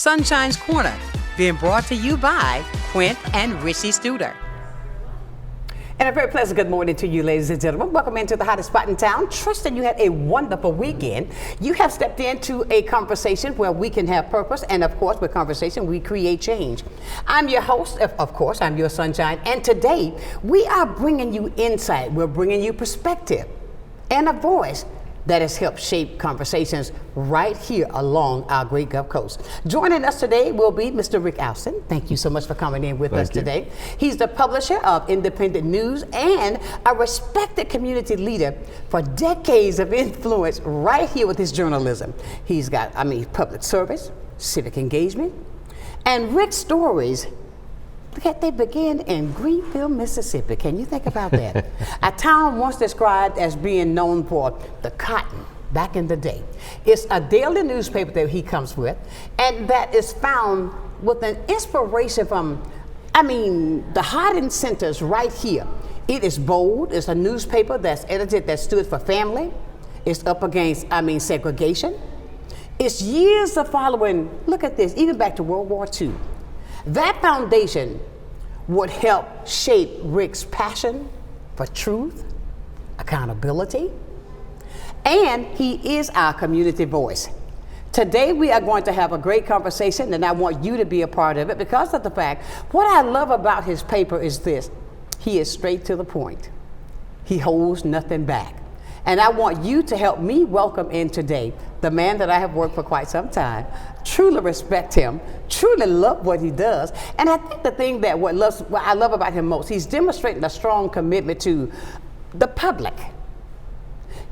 Sunshine's Corner, being brought to you by Quint and Richie Studer. And a very pleasant good morning to you, ladies and gentlemen. Welcome into the hottest spot in town. Trusting you had a wonderful weekend. You have stepped into a conversation where we can have purpose, and of course, with conversation, we create change. I'm your host, of course, I'm your Sunshine, and today we are bringing you insight. We're bringing you perspective and a voice that has helped shape conversations right here along our great Gulf Coast. Joining us today will be Mr. Rick Outzen. Thank you so much for coming in with us today. He's the publisher of independent news and a respected community leader for decades of influence right here with his journalism. He's got, public service, civic engagement, and Rick's stories. They began in Greenville, Mississippi. Can you think about that? A town once described as being known for the cotton back in the day. It's a daily newspaper that he comes with, and that is found with an inspiration from, the hardened centers right here. It is bold. It's a newspaper that's edited that stood for family. It's up against, segregation. It's years of following, look at this, even back to World War II. That foundation would help shape Rick's passion for truth, accountability, and he is our community voice. Today we are going to have a great conversation, and I want you to be a part of it because of the fact, what I love about his paper is this: he is straight to the point. He holds nothing back. And I want you to help me welcome in today the man that I have worked for quite some time, truly respect him, truly love what he does. And I think the thing that what I love about him most, he's demonstrating a strong commitment to the public.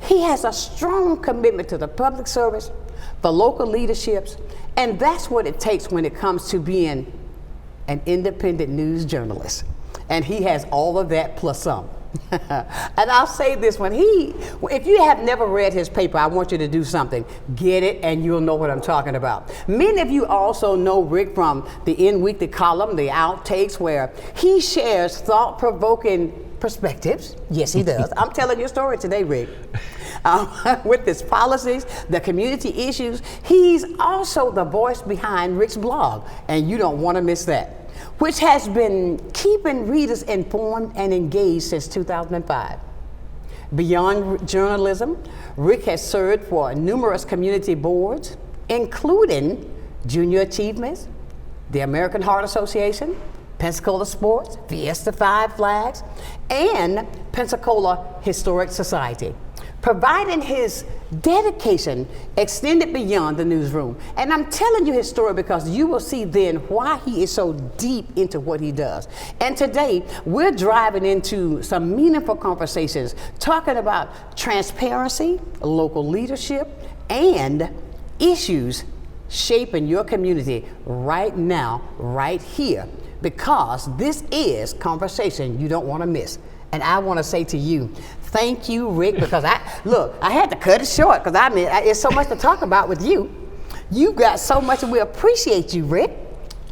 He has a strong commitment to the public service, the local leaderships, and that's what it takes when it comes to being an independent news journalist. And he has all of that plus some. And I'll say this, if you have never read his paper, I want you to do something. Get it and you'll know what I'm talking about. Many of you also know Rick from the Inweekly column, the Outtakes, where he shares thought-provoking perspectives. Yes, he does. I'm telling your story today, Rick. With his policies, the community issues, he's also the voice behind Rick's blog, and you don't want to miss that, which has been keeping readers informed and engaged since 2005. Beyond journalism, Rick has served for numerous community boards, including Junior Achievements, the American Heart Association, Pensacola Sports, Fiesta Five Flags, and Pensacola Historic Society, providing his dedication extended beyond the newsroom. And I'm telling you his story because you will see then why he is so deep into what he does. And today, we're driving into some meaningful conversations, talking about transparency, local leadership, and issues shaping your community right now, right here, because this is conversation you don't want to miss. And I want to say to you, thank you, Rick, because I had to cut it short because it's so much to talk about with you. You got so much, and we appreciate you, Rick.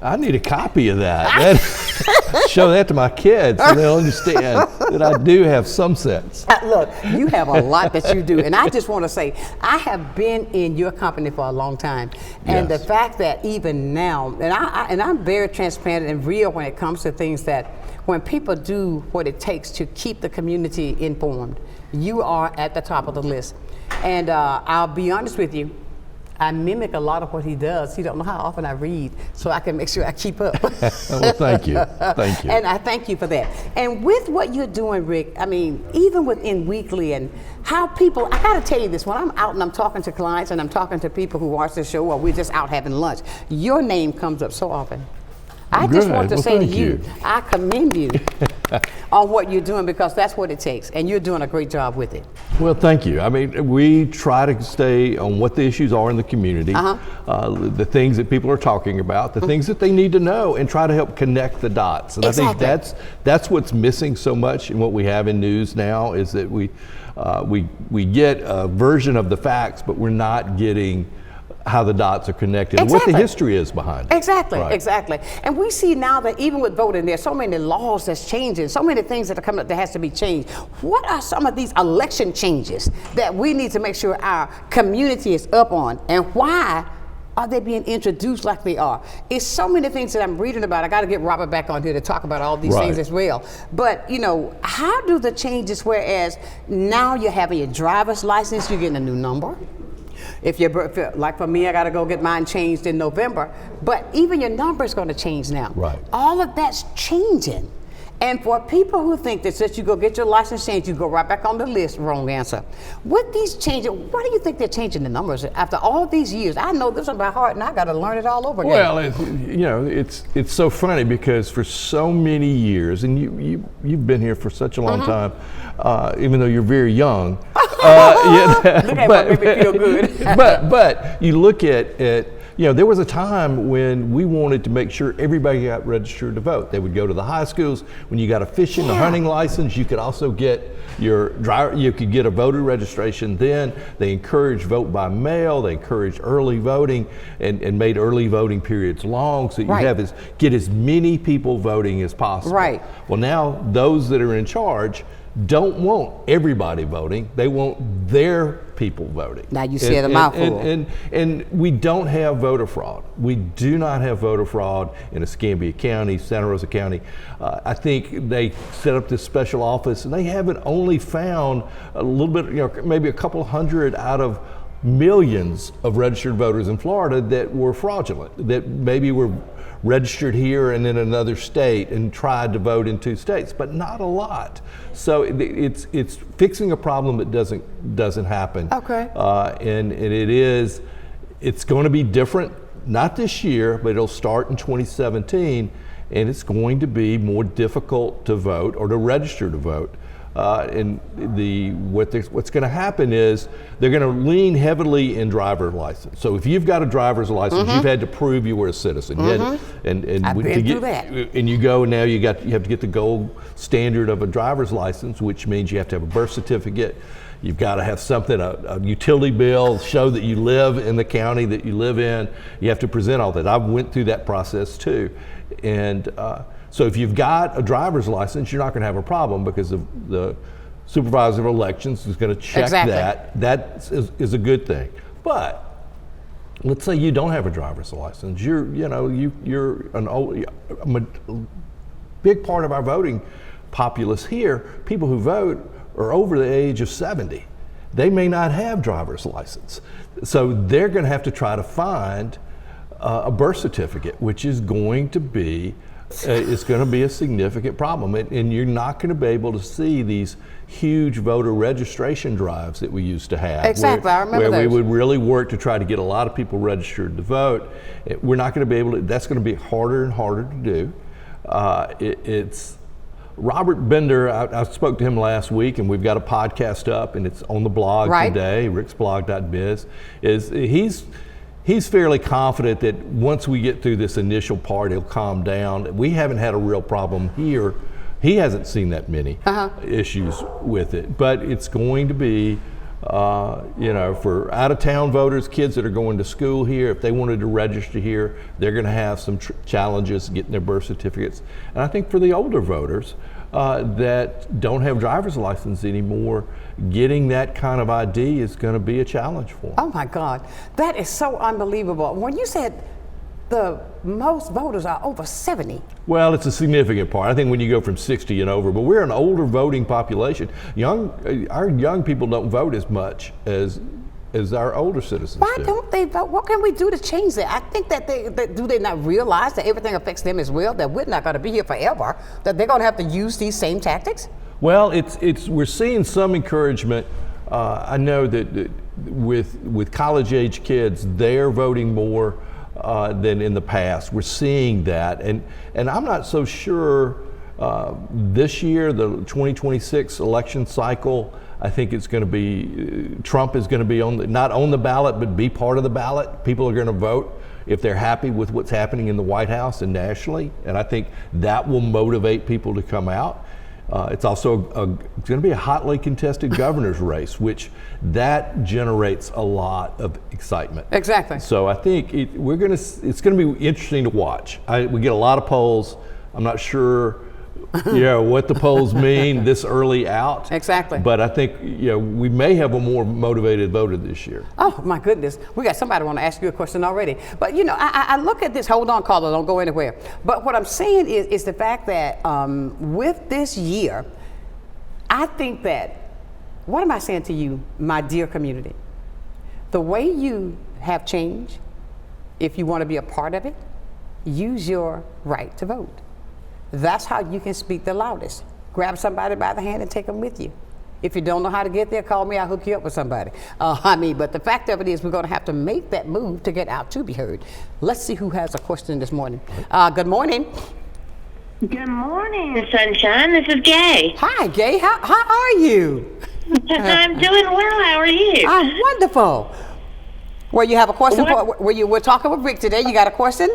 I need a copy of that. Show that to my kids so they'll understand that I do have some sense. Look, you have a lot that you do, and I just want to say, I have been in your company for a long time, and the fact that even now, and I'm very transparent and real when it comes to things that, when people do what it takes to keep the community informed, you are at the top of the list. And I'll be honest with you, I mimic a lot of what he does. You don't know how often I read, so I can make sure I keep up. Well, thank you. Thank you. And I thank you for that. And with what you're doing, Rick, even with Inweekly and how people, I gotta tell you this, when I'm out and I'm talking to clients and I'm talking to people who watch the show or we're just out having lunch, your name comes up so often. I just want to say to you, I commend you on what you're doing because that's what it takes, and you're doing a great job with it. Well, thank you. We try to stay on what the issues are in the community, the things that people are talking about, the things that they need to know, and try to help connect the dots. And Exactly. I think that's what's missing so much in what we have in news now is that we get a version of the facts, but we're not getting how the dots are connected and what the history is behind it. Exactly, Right. exactly. And we see now that even with voting, there's so many laws that's changing, so many things that are coming up that has to be changed. What are some of these election changes that we need to make sure our community is up on, and why Are they being introduced like they are? It's so many things that I'm reading about. I got to get Robert back on here to talk about all these things as well. But, you know, how do the changes, whereas now you're having your driver's license, you're getting a new number? If you're, like for me, I got to go get mine changed in November. But even your number is going to change now. Right. All of that's changing. And for people who think that since you go get your license changed, you go right back on the list, wrong answer. With these changes, why do you think they're changing the numbers after all these years? I know this one by heart, and I got to learn it all over again. Well, it's so funny because for so many years, and you've been here for such a long time, even though you're very young. Look at what made me feel good. but you look at you know, there was a time when we wanted to make sure everybody got registered to vote. They would go to the high schools. When you got a fishing, a hunting license, you could also get your driver. You could get a voter registration. Then they encouraged vote by mail. They encouraged early voting and made early voting periods long, so you get as many people voting as possible. Right. Well, now those that are in charge don't want everybody voting. They want their people voting. Now you said a mouthful. And we don't have voter fraud. We do not have voter fraud in Escambia County, Santa Rosa County. I think they set up this special office, and they haven't only found a little bit, you know, maybe a couple hundred out of millions of registered voters in Florida that were fraudulent, that maybe were registered here and in another state and tried to vote in 2 states, but not a lot. So it's fixing a problem that doesn't happen. Okay. And it's going to be different, not this year, but it'll start in 2017, and it's going to be more difficult to vote or to register to vote. And what's going to happen is they're going to lean heavily in driver license. So if you've got a driver's license, you've had to prove you were a citizen. I've been through that. And you go now. You have to get the gold standard of a driver's license, which means you have to have a birth certificate. You've got to have something, a utility bill, show that you live in the county that you live in. You have to present all that. I went through that process too, and. So if you've got a driver's license, you're not going to have a problem because the supervisor of elections is going to check that. That is a good thing. But let's say you don't have a driver's license. You're a big part of our voting populace here. People who vote are over the age of 70. They may not have driver's license, so they're going to have to try to find a birth certificate, which is going to be. It's going to be a significant problem, and you're not going to be able to see these huge voter registration drives that we used to have. Exactly, I remember where those. we would really work to try to get a lot of people registered to vote. We're not going to be able to. That's going to be harder and harder to do. It's Robert Bender. I spoke to him last week, and we've got a podcast up, and it's on the blog today, ricksblog.biz. He's fairly confident that once we get through this initial part, it'll calm down. We haven't had a real problem here. He hasn't seen that many issues with it, but it's going to be, for out-of-town voters, kids that are going to school here, if they wanted to register here, they're going to have some challenges getting their birth certificates. And I think for the older voters that don't have driver's license anymore, getting that kind of ID is going to be a challenge for them. Oh my God, that is so unbelievable. When you said the most voters are over 70. Well, it's a significant part. I think when you go from 60 and over, but we're an older voting population. Our young people don't vote as much as our older citizens Why do. don't they vote? What can we do to change that? I think that do they not realize that everything affects them as well, that we're not going to be here forever, that they're going to have to use these same tactics? Well, we're seeing some encouragement. I know that with college-age kids, they're voting more than in the past. We're seeing that, and I'm not so sure this year, the 2026 election cycle. I think it's going to be Trump is going to be not on the ballot, but be part of the ballot. People are going to vote if they're happy with what's happening in the White House and nationally, and I think that will motivate people to come out. It's also it's going to be a hotly contested governor's race, which that generates a lot of excitement. Exactly. So I think it's going to be interesting to watch. We get a lot of polls. I'm not sure what the polls mean this early out. Exactly. But I think we may have a more motivated voter this year. Oh my goodness, we got somebody want to ask you a question already. But I look at this. Hold on, caller, don't go anywhere. But what I'm saying is the fact that with this year, I think that, what am I saying to you, my dear community? The way you have changed, if you want to be a part of it, use your right to vote. That's how you can speak the loudest. Grab somebody by the hand and take them with you. If you don't know how to get there, call me, I'll hook you up with somebody. But the fact of it is we're going to have to make that move to get out to be heard. Let's see who has a question this morning. Good morning. Good morning, Sunshine. This is Gay. Hi, Gay. How are you? I'm doing well. How are you? I'm wonderful. Well, you have a question we're talking with Rick today. You got a question?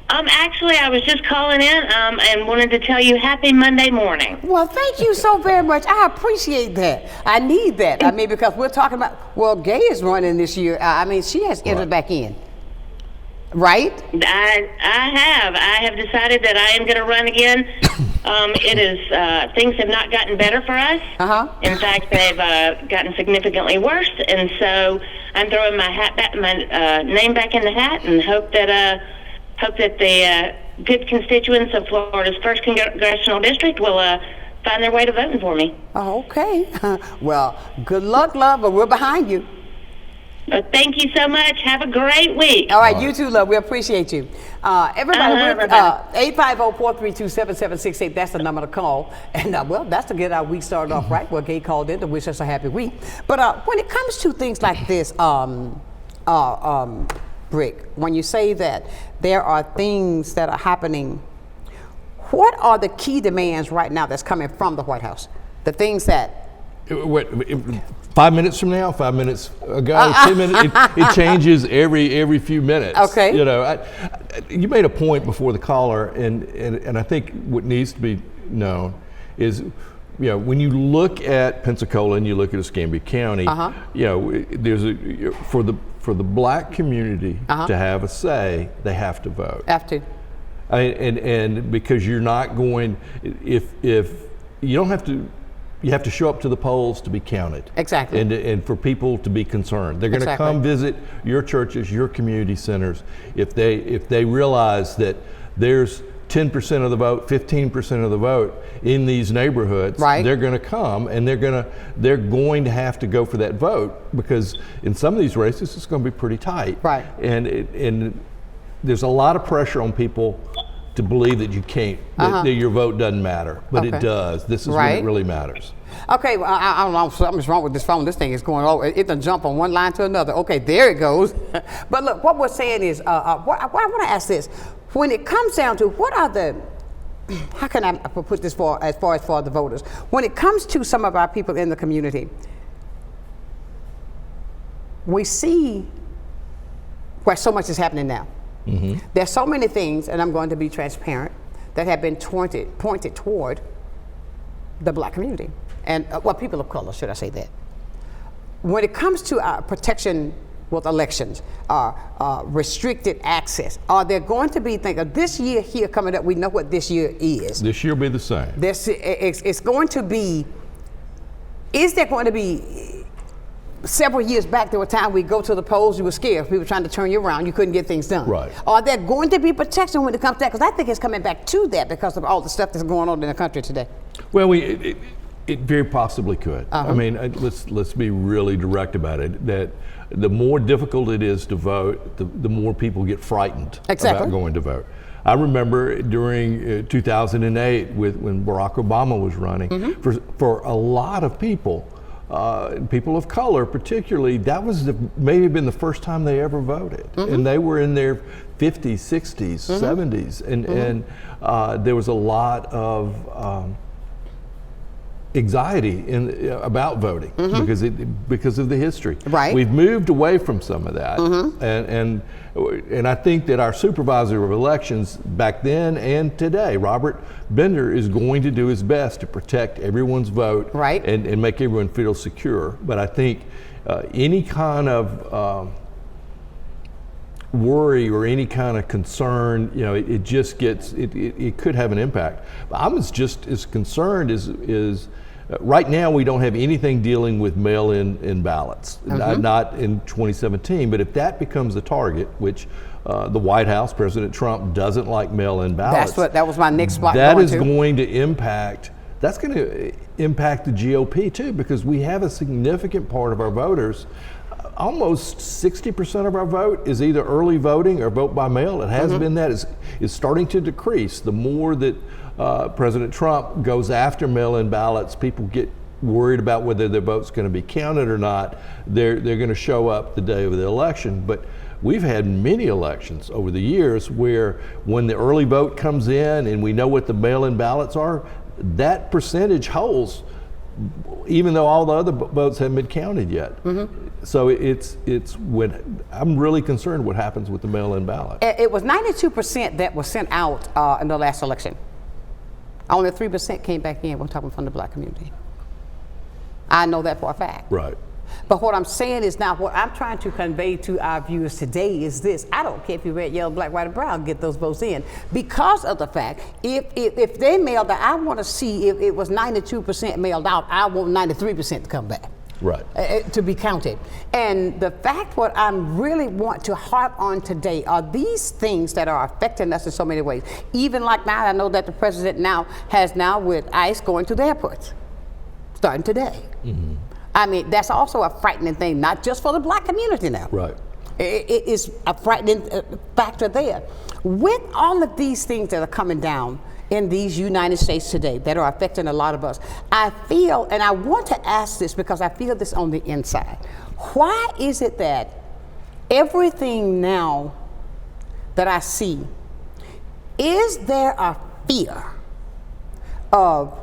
Actually, I was just calling in and wanted to tell you happy Monday morning. Well, thank you so very much. I appreciate that. I need that. Because we're talking about, Gay is running this year. She has entered back in. Right? I have decided that I am going to run again. Things have not gotten better for us. In fact, they've gotten significantly worse, and so I'm throwing my name back in the hat and hope that the good constituents of Florida's 1st Congressional District will find their way to voting for me. Okay. Well, good luck, love, but we're behind you. Thank you so much. Have a great week. All right, you too, love. We appreciate you. Everybody, 850-432-7768. That's the number to call. And, that's to get our week started off right. Well, Gay called in to wish us a happy week. But when it comes to things like this, Rick, when you say that there are things that are happening, what are the key demands right now that's coming from the White House? The things that... 5 minutes from now, 5 minutes ago, 10 minutes, it changes every few minutes. Okay. You made a point before the caller, and I think what needs to be known is, when you look at Pensacola and you look at Escambia County, there's for the black community to have a say, they have to vote. Have to. And because you're not going, if you don't have to. You have to show up to the polls to be counted. Exactly. And for people to be concerned. They're going to come visit your churches, your community centers. If they realize that there's 10% of the vote, 15% of the vote in these neighborhoods, they're going to come and they're going to have to go for that vote, because in some of these races it's going to be pretty tight. Right. And there's a lot of pressure on people to believe that you can't, that your vote doesn't matter, but it does. This is when it really matters. Okay, well, I don't know, something's wrong with this phone. This thing is going over. It done jump on one line to another. Okay, there it goes. But look, what we're saying is, I want to ask this. When it comes down to what are the, how can I put this as far as the voters? When it comes to some of our people in the community, we see where so much is happening now. Mm-hmm. There's so many things, and I'm going to be transparent, that have been pointed toward the black community, and people of color, should I say that. When it comes to protection with elections, restricted access, are there going to be things, this year here coming up, we know what this year is. This year will be the same. It's going to be, is there going to be, several years back, there were times we go to the polls, you were scared. People were trying to turn you around. You couldn't get things done. Right. Are there going to be protection when it comes to that? Because I think it's coming back to that because of all the stuff that's going on in the country today. Well, it very possibly could. I mean, let's be really direct about it. That the more difficult it is to vote, the more people get frightened about going to vote. I remember during 2008, when Barack Obama was running, for a lot of people, people of color particularly, that was maybe been the first time they ever voted. And they were in their 50s, 60s, 70s. And there was a lot of anxiety about voting because of the history. Right. We've moved away from some of that. And I think that our supervisor of elections back then and today, Robert Bender, is going to do his best to protect everyone's vote and make everyone feel secure. But I think any kind of worry or any kind of concern, it just gets, it could have an impact. I'm just as concerned as right now we don't have anything dealing with mail-in ballots, not in 2017, but if that becomes a target, which the White House, President Trump doesn't like mail-in ballots. That was my next block. That is going to impact, that's going to impact the GOP too, because we have a significant part of our voters. Almost 60% of our vote is either early voting or vote by mail. It has been that. It's starting to decrease. The more that President Trump goes after mail-in ballots, people get worried about whether their vote's going to be counted or not. They're going to show up the day of the election. But we've had many elections over the years where when the early vote comes in and we know what the mail-in ballots are, that percentage holds, even though all the other votes haven't been counted yet. So it's when I'm really concerned what happens with the mail-in ballot. It was 92% that was sent out in the last election. Only 3% came back in. We're talking from the black community. I know that for a fact. Right. But what I'm saying is now, what I'm trying to convey to our viewers today is this. I don't care if you're red, yellow, black, white, or brown, get those votes in. Because of the fact, if they mailed out, I want to see if it was 92% mailed out, I want 93% to come back. Right. To be counted. And the fact what I really want to harp on today are these things that are affecting us in so many ways. Even like now, I know that the president has with ICE going to the airports, starting today. I mean, that's also a frightening thing, not just for the black community now. Right. It is a frightening factor there. With all of these things that are coming down in these United States today that are affecting a lot of us, I feel, and I want to ask this because I feel this on the inside. Why is it that everything now that I see, is there a fear of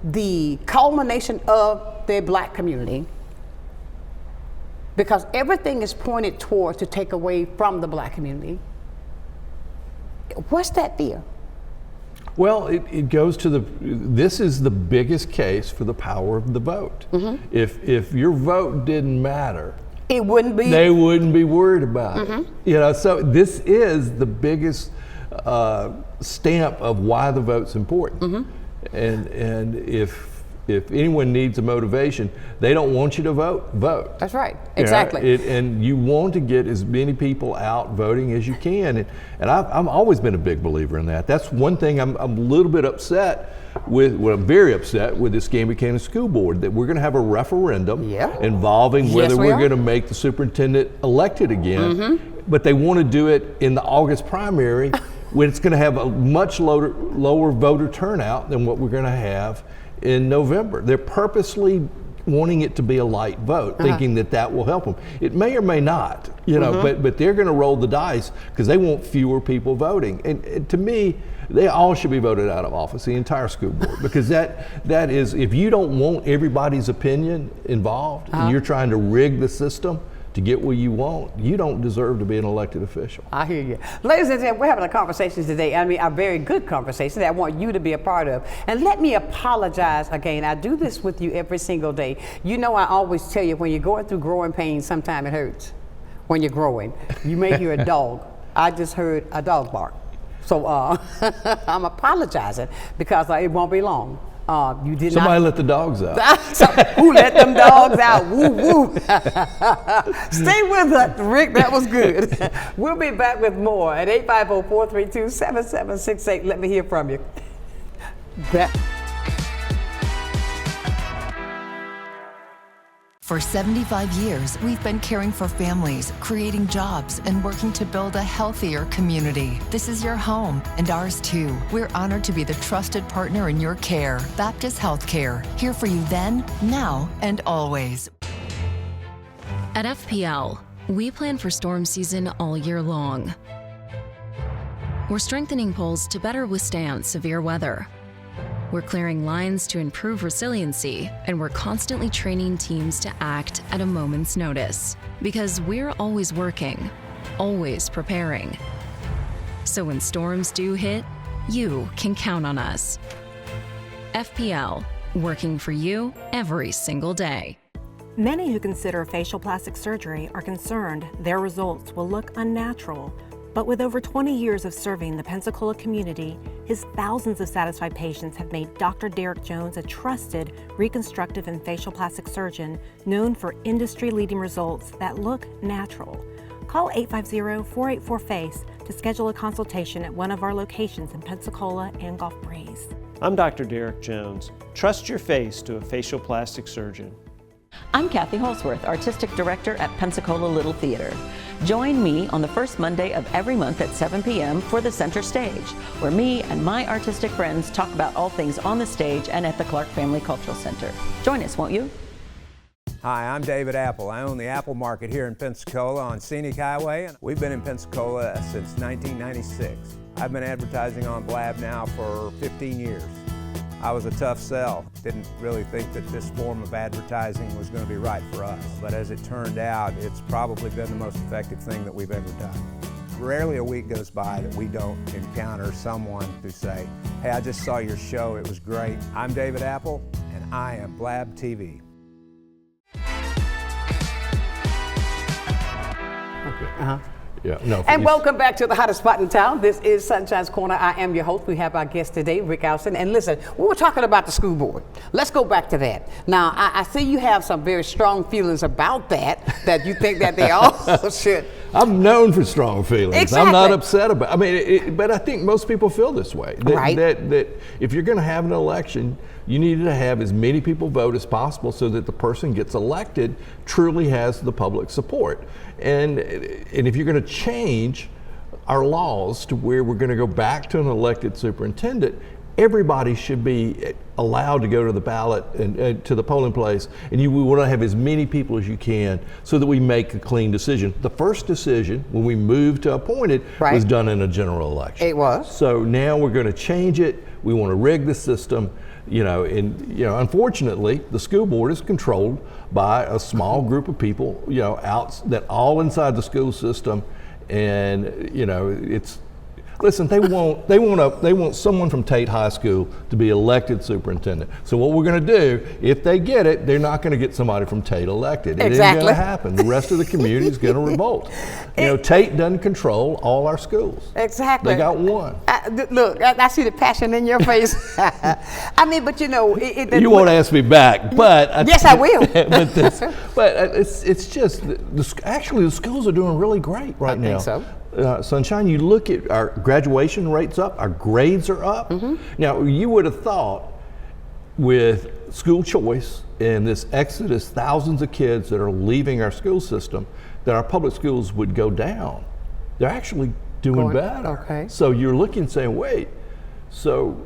the culmination of the black community? Because everything is pointed toward to take away from the black community. What's that fear? Well, it goes to this is the biggest case for the power of the vote. If your vote didn't matter, they wouldn't be worried about it. So this is the biggest stamp of why the vote's important. And if anyone needs a motivation, they don't want you to vote. That's right, exactly. And you want to get as many people out voting as you can. And I've always been a big believer in that. That's one thing I'm a little bit upset with, well, I'm very upset with this Gay Valmont School Board, that we're going to have a referendum involving whether we're going to make the superintendent elected again. But they want to do it in the August primary when it's going to have a much lower voter turnout than what we're going to have in November. They're purposely wanting it to be a light vote, thinking that will help them. It may or may not, but they're going to roll the dice because they want fewer people voting. And to me, they all should be voted out of office, the entire school board, because that is, if you don't want everybody's opinion involved and you're trying to rig the system to get what you want, you don't deserve to be an elected official. I hear you. Ladies and gentlemen, we're having a conversation today. I mean, a very good conversation that I want you to be a part of. And let me apologize again. I do this with you every single day. You know, I always tell you when you're going through growing pains, sometimes it hurts when you're growing. You may hear a dog. I just heard a dog bark. So I'm apologizing because it won't be long. You did Somebody let the dogs out. Who let them dogs out? Woo woo. Stay with us, Rick. That was good. We'll be back with more at 850-432-7768. Let me hear from you. For 75 years, we've been caring for families, creating jobs, and working to build a healthier community. This is your home, and ours too. We're honored to be the trusted partner in your care. Baptist Healthcare, here for you then, now, and always. At FPL, we plan for storm season all year long. We're strengthening poles to better withstand severe weather. We're clearing lines to improve resiliency, and we're constantly training teams to act at a moment's notice. Because we're always working, always preparing. So when storms do hit, you can count on us. FPL, working for you every single day. Many who consider facial plastic surgery are concerned their results will look unnatural. But with over 20 years of serving the Pensacola community, his thousands of satisfied patients have made Dr. Derek Jones a trusted reconstructive and facial plastic surgeon known for industry-leading results that look natural. Call 850-484-FACE to schedule a consultation at one of our locations in Pensacola and Gulf Breeze. I'm Dr. Derek Jones. Trust your face to a facial plastic surgeon. I'm Kathy Holsworth, Artistic Director at Pensacola Little Theater. Join me on the first Monday of every month at 7 p.m. for the Center Stage, where me and my artistic friends talk about all things on the stage and at the Clark Family Cultural Center. Join us, won't you? Hi, I'm David Apple. I own the Apple Market here in Pensacola on Scenic Highway. We've been in Pensacola since 1996. I've been advertising on Blab now for 15 years. I was a tough sell. Didn't really think that this form of advertising was going to be right for us. But as it turned out, it's probably been the most effective thing that we've ever done. Rarely a week goes by that we don't encounter someone who say, hey, I just saw your show, it was great. I'm David Apple, and I am Blab TV. Uh-huh. Yeah, no, and welcome back to the hottest spot in town. This is Sunshine's Corner. I am your host. We have our guest today, Rick Outzen. And listen, we were talking about the school board. Let's go back to that. Now, I see you have some very strong feelings about that you think that they also should. I'm known for strong feelings. Exactly. I'm not upset about it. I mean, but I think most people feel this way. Right. That if you're going to have an election, you need to have as many people vote as possible so that the person gets elected truly has the public support. And if you're going to change our laws to where we're going to go back to an elected superintendent, everybody should be allowed to go to the ballot and to the polling place, and we want to have as many people as you can so that we make a clean decision. The first decision when we moved to appointed was done in a general election. It was. So now we're going to change it. We want to rig the system. Unfortunately, the school board is controlled by a small group of people, that all inside the school system, and it's. Listen, they want someone from Tate High School to be elected superintendent. So what we're going to do, if they get it, they're not going to get somebody from Tate elected. It Exactly. isn't going to happen. The rest of the community is going to revolt. Tate doesn't control all our schools. Exactly. They got one. Look, I see the passion in your face. I mean, but you won't ask me back, but yes, I will. but it's just actually the schools are doing really great right now. I think so. Sonshine, you look at our graduation rates up, our grades are up. Mm-hmm. Now, you would have thought with school choice and this exodus, thousands of kids that are leaving our school system, that our public schools would go down. They're actually doing better. Okay. So you're looking and saying, wait, so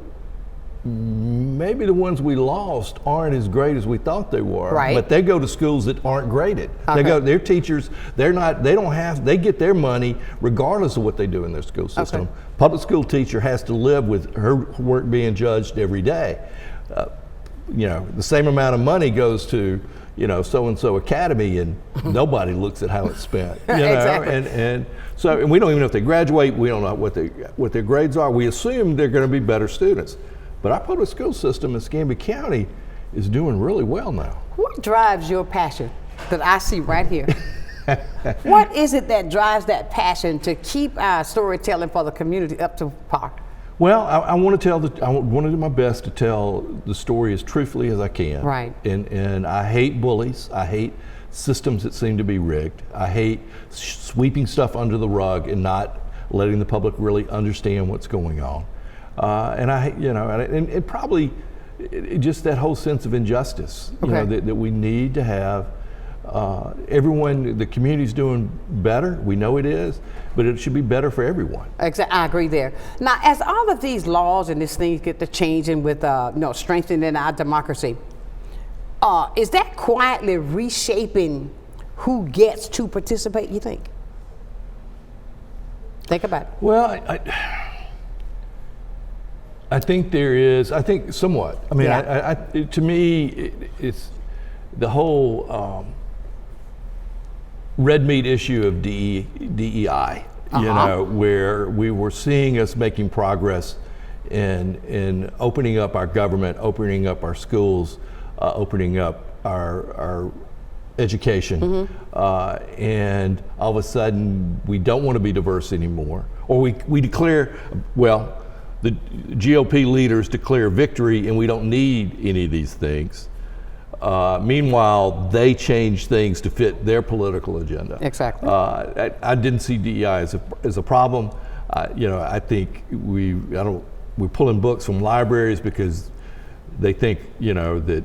maybe the ones we lost aren't as great as we thought they were. Right. But they go to schools that aren't graded. Okay. Their teachers, they get their money regardless of what they do in their school system. Okay. Public school teacher has to live with her work being judged every day. The same amount of money goes to, so-and-so academy, and nobody looks at how it's spent. Exactly. And we don't even know if they graduate. We don't know what their grades are. We assume they're going to be better students. But our public school system in Escambia County is doing really well now. What drives your passion that I see right here? What is it that drives that passion to keep our storytelling for the community up to par? Well, I want to do my best to tell the story as truthfully as I can. Right. And I hate bullies. I hate systems that seem to be rigged. I hate sweeping stuff under the rug and not letting the public really understand what's going on. And probably just that whole sense of injustice, that we need to have. The community's doing better. We know it is, but it should be better for everyone. Exactly, I agree there. Now, as all of these laws and these things get to changing with, strengthening our democracy, is that quietly reshaping who gets to participate, you think? Think about it. Well, I think there is. I think somewhat. I mean, to me, it's the whole red meat issue of DEI. Where we were seeing us making progress in opening up our government, opening up our schools, opening up our education, and all of a sudden we don't want to be diverse anymore, or we declare, well, the GOP leaders declare victory and we don't need any of these things. Meanwhile, they change things to fit their political agenda. Exactly. I didn't see DEI as a problem. I think we're pulling books from libraries because they think, that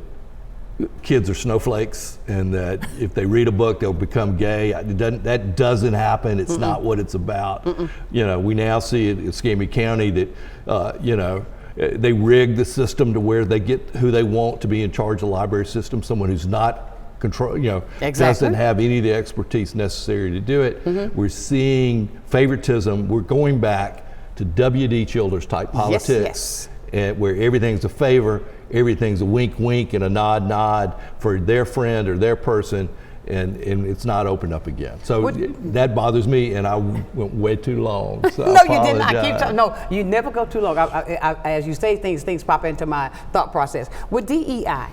kids are snowflakes and that if they read a book, they'll become gay. That doesn't happen. It's not what it's about. We now see it in Escambia County that, they rig the system to where they get who they want to be in charge of the library system, someone who's not doesn't have any of the expertise necessary to do it. We're seeing favoritism. We're going back to W.D. Childers type politics, where everything's a favor, everything's a wink wink and a nod nod for their friend or their person, and it's not opened up again. So that bothers me, and I went way too long. So no, you did not. No, you never go too long. As you say things pop into my thought process. With DEI,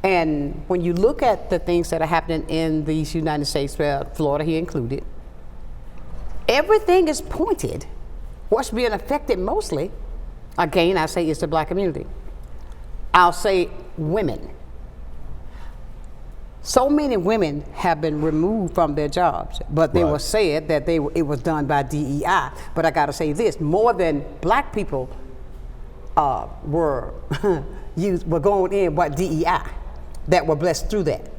and when you look at the things that are happening in these United States, Florida here included, everything is pointed. What's being affected mostly, again, I say, is the Black community. I'll say women. So many women have been removed from their jobs, but they were said that it was done by DEI. But I got to say this: more than Black people were going in, but DEI that were blessed through that,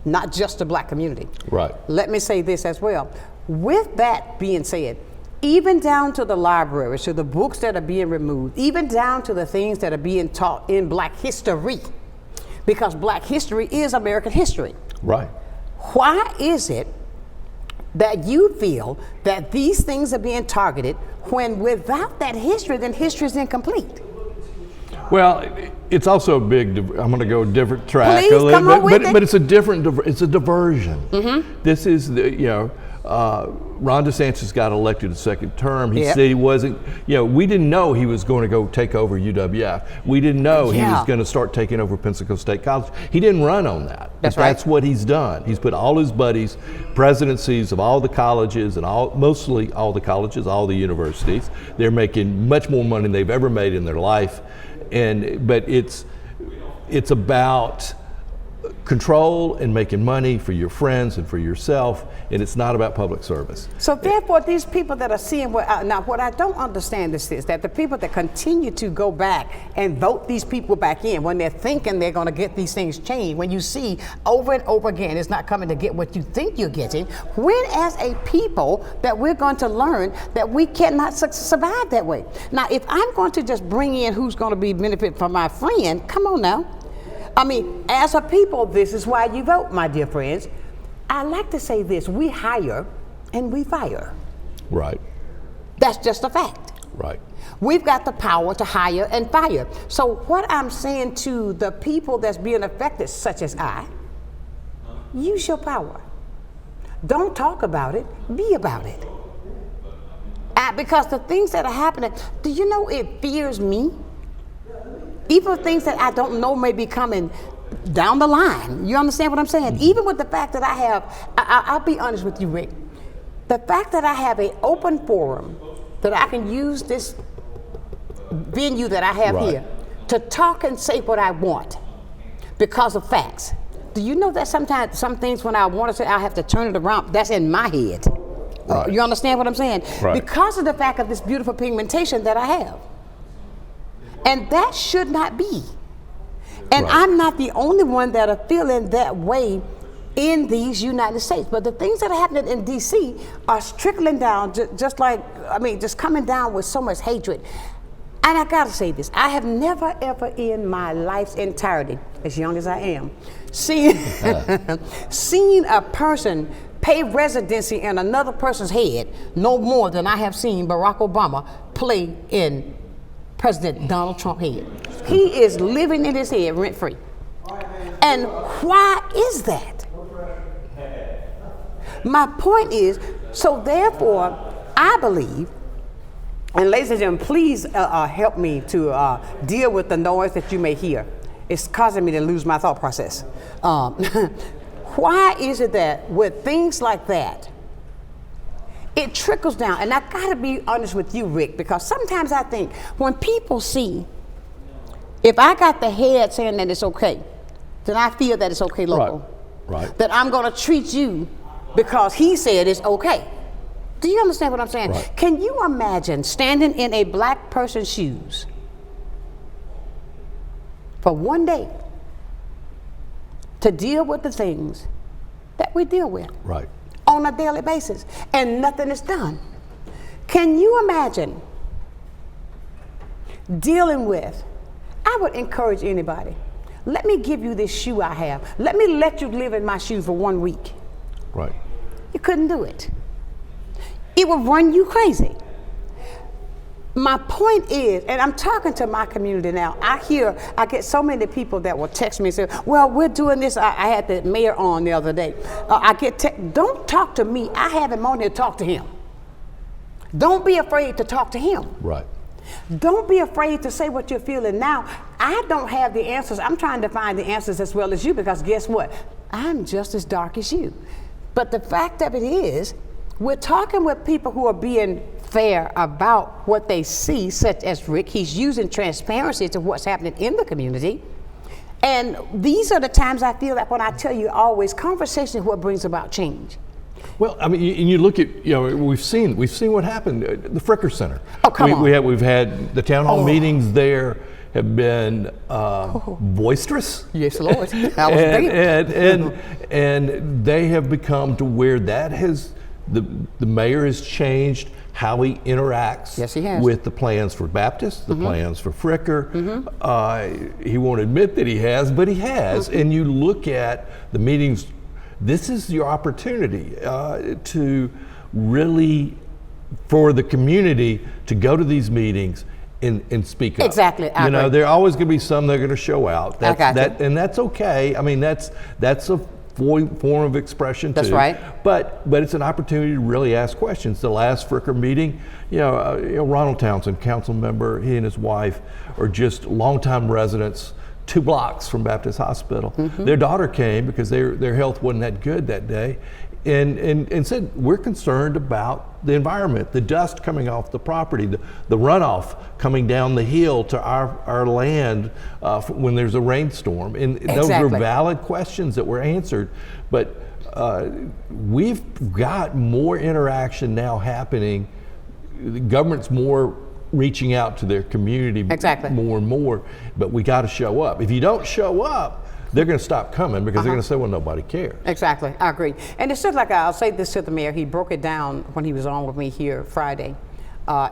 not just the Black community. Right. Let me say this as well. With that being said, even down to the libraries, to the books that are being removed, even down to the things that are being taught in Black history, because Black history is American history. Right. Why is it that you feel that these things are being targeted when without that history, then history is incomplete? Well, it's also a big, I'm going to go a different track. Please, come on with it. But it's a diversion. This is Ron DeSantis got elected a second term. He said he wasn't, we didn't know he was going to go take over UWF. We didn't know he was going to start taking over Pensacola State College. He didn't run on that. That's what he's done. He's put all his buddies, presidencies of all the colleges and mostly all the colleges, all the universities. They're making much more money than they've ever made in their life. But it's about control and making money for your friends and for yourself, and it's not about public service. So therefore, these people that are seeing what I don't understand is that the people that continue to go back and vote these people back in when they're thinking they're going to get these things changed, when you see over and over again it's not coming to get what you think you're getting, when as a people that we're going to learn that we cannot survive that way. Now, if I'm going to just bring in who's going to be benefit from my friend, come on now. I mean, as a people, this is why you vote, my dear friends. I like to say this: we hire and we fire. Right. That's just a fact. Right. We've got the power to hire and fire. So what I'm saying to the people that's being affected, such as I, use your power. Don't talk about it, be about it. Because the things that are happening, do you know it fears me? Even things that I don't know may be coming down the line. You understand what I'm saying? Even with the fact that I have, I'll be honest with you, Rick. The fact that I have an open forum, that I can use this venue that I have here to talk and say what I want because of facts. Do you know that sometimes some things when I want to say, I have to turn it around? That's in my head. You understand what I'm saying? Because of the fact of this beautiful pigmentation that I have. And that should not be. And I'm not the only one that are feeling that way in these United States. But the things that are happening in D.C. are trickling down, just coming down with so much hatred. And I gotta say this, I have never ever in my life's entirety, as young as I am, seen a person pay residency in another person's head no more than I have seen Barack Obama play in President Donald Trump's head. He is living in his head rent-free. And why is that? My point is, so therefore, I believe, and ladies and gentlemen, please help me to deal with the noise that you may hear. It's causing me to lose my thought process. Why is it that with things like that, it trickles down? And I gotta be honest with you, Rick, because sometimes I think when people see, if I got the head saying that it's okay, then I feel that it's okay local. Right. That I'm gonna treat you because he said it's okay. Do you understand what I'm saying? Right. Can you imagine standing in a black person's shoes for one day to deal with the things that we deal with Right. on a daily basis, and nothing is done? Can you imagine dealing with, I would encourage anybody, let me give you this shoe I have. Let me let you live in my shoe for 1 week. Right. You couldn't do it. It would run you crazy. My point is, and I'm talking to my community now, I get so many people that will text me and say, well, we're doing this. I had the mayor on the other day. Don't talk to me. I have him on here to talk to him. Don't be afraid to talk to him. Right. Don't be afraid to say what you're feeling now. I don't have the answers. I'm trying to find the answers as well as you, because guess what? I'm just as dark as you. But the fact of it is, we're talking with people who are being fair about what they see, such as Rick. He's using transparency to what's happening in the community. And these are the times I feel that when I tell you always, conversation is what brings about change. Well, I mean, and you look at, we've seen what happened at the Fricker Center. Oh, come on. We've had the town hall meetings there have been boisterous. Yes, Lord. I was there. And they have become to where that has, the mayor has changed how he interacts yes, he has. with the plans for Baptist, the plans for Fricker. He won't admit that he has, but he has. And you look at the meetings, this is your opportunity to really, for the community to go to these meetings and speak up. Exactly. There are always going to be some that are going to show out. And that's okay. I mean, that's a form of expression too. That's right. But it's an opportunity to really ask questions. The last Fricker meeting, Ronald Townsend, council member, he and his wife are just longtime residents, 2 blocks from Baptist Hospital. Their daughter came because their health wasn't that good that day, and said, we're concerned about the environment, the dust coming off the property, the runoff coming down the hill to our land when there's a rainstorm. And those were valid questions that were answered. But we've got more interaction now happening. The government's more reaching out to their community more and more, but we got to show up. If you don't show up, they're going to stop coming because they're going to say, well, nobody cares. Exactly, I agree. And it's just like, I'll say this to the mayor, he broke it down when he was on with me here Friday,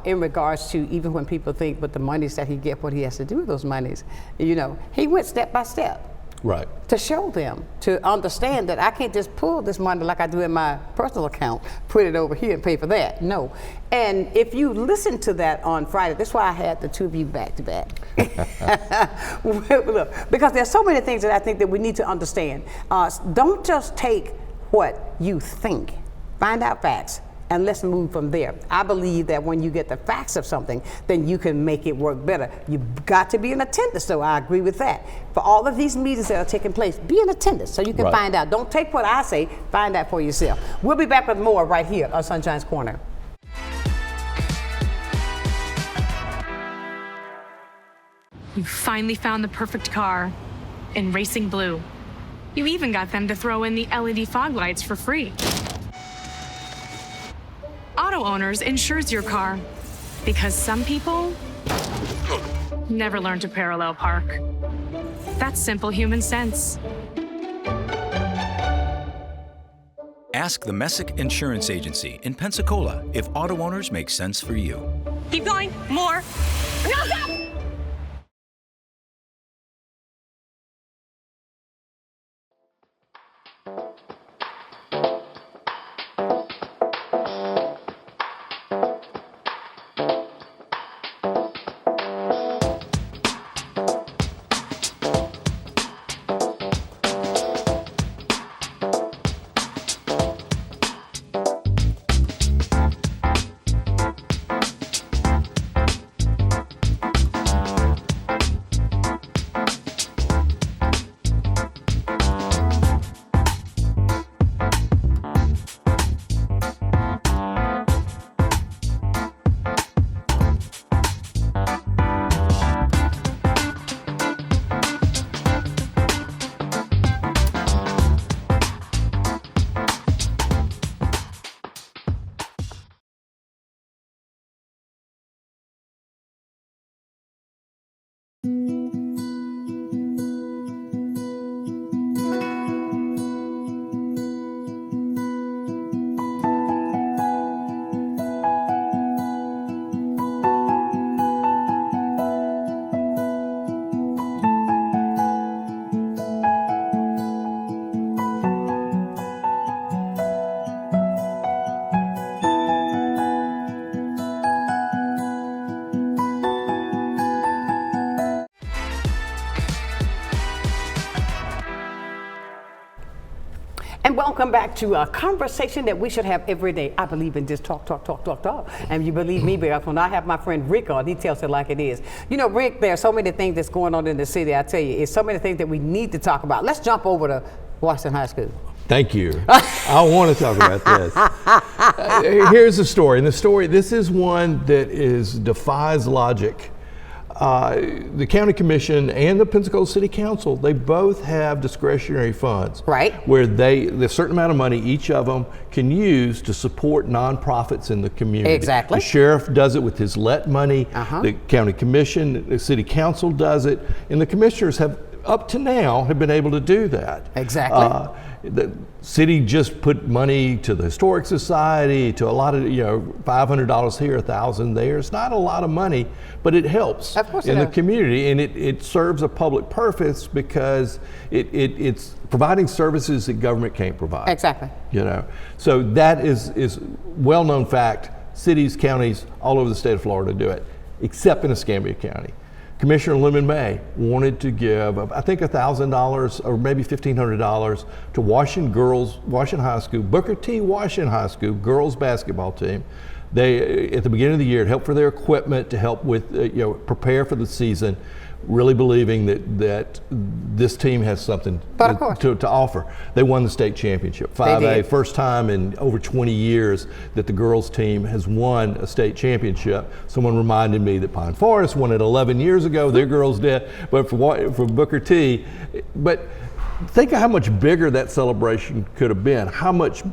in regards to even when people think with the monies that he get, what he has to do with those monies. He went step by step. Right. To show them, to understand that I can't just pull this money like I do in my personal account, put it over here and pay for that. No. And if you listen to that on Friday, that's why I had the two of you back to back. Look, because there's so many things that I think that we need to understand. Don't just take what you think. Find out facts. And let's move from there. I believe that when you get the facts of something, then you can make it work better. You've got to be in attendance, so I agree with that. For all of these meetings that are taking place, be in attendance so you can find out. Don't take what I say, find out for yourself. We'll be back with more right here on Sunshine's Corner. You finally found the perfect car in racing blue. You even got them to throw in the LED fog lights for free. Auto Owners insures your car because some people never learn to parallel park. That's simple human sense. Ask the Messick Insurance Agency in Pensacola if Auto Owners make sense for you. Keep going. More. No, stop! And welcome back to a conversation that we should have every day. I believe in just talk. And you believe me, because when I have my friend Rick on, he tells it like it is. You know, Rick, there are so many things that's going on in the city. I tell you, it's so many things that we need to talk about. Let's jump over to Washington High School. Thank you. I want to talk about this. Here's the story. And this is one that defies logic. The county commission and the Pensacola City Council, they both have discretionary funds. Right. Where there's a certain amount of money each of them can use to support nonprofits in the community. Exactly. The sheriff does it with his let money. The county commission, the city council does it, and the commissioners have, up to now, have been able to do that. Exactly. The city just put money to the Historic Society, to a lot of, $500 here, $1,000 there. It's not a lot of money, but it helps in the community, and it serves a public purpose because it's providing services that government can't provide. Exactly. So that is well-known fact. Cities, counties, all over the state of Florida do it, except in Escambia County. Commissioner Lemon May wanted to give, I think, $1,000 or maybe $1,500 to Washington High School, Booker T. Washington High School girls basketball team. They, at the beginning of the year, it helped for their equipment to help with, prepare for the season, really believing that this team has something to offer. They won the state championship, 5A, first time in over 20 years that the girls team has won a state championship. Someone reminded me that Pine Forest won it 11 years ago, their girls did, but for Booker T. But think of how much bigger that celebration could have been, how much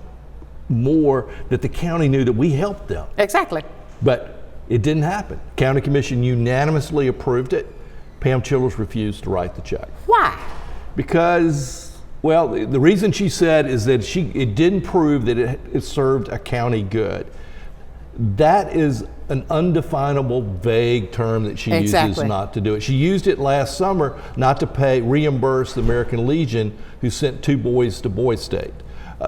more that the county knew that we helped them. Exactly. But it didn't happen. County Commission unanimously approved it. Pam Childers refused to write the check. Why? Because, well, the reason she said is that it didn't prove that it served a county good. That is an undefinable, vague term that she uses not to do it. She used it last summer not to reimburse the American Legion who sent 2 boys to Boys State.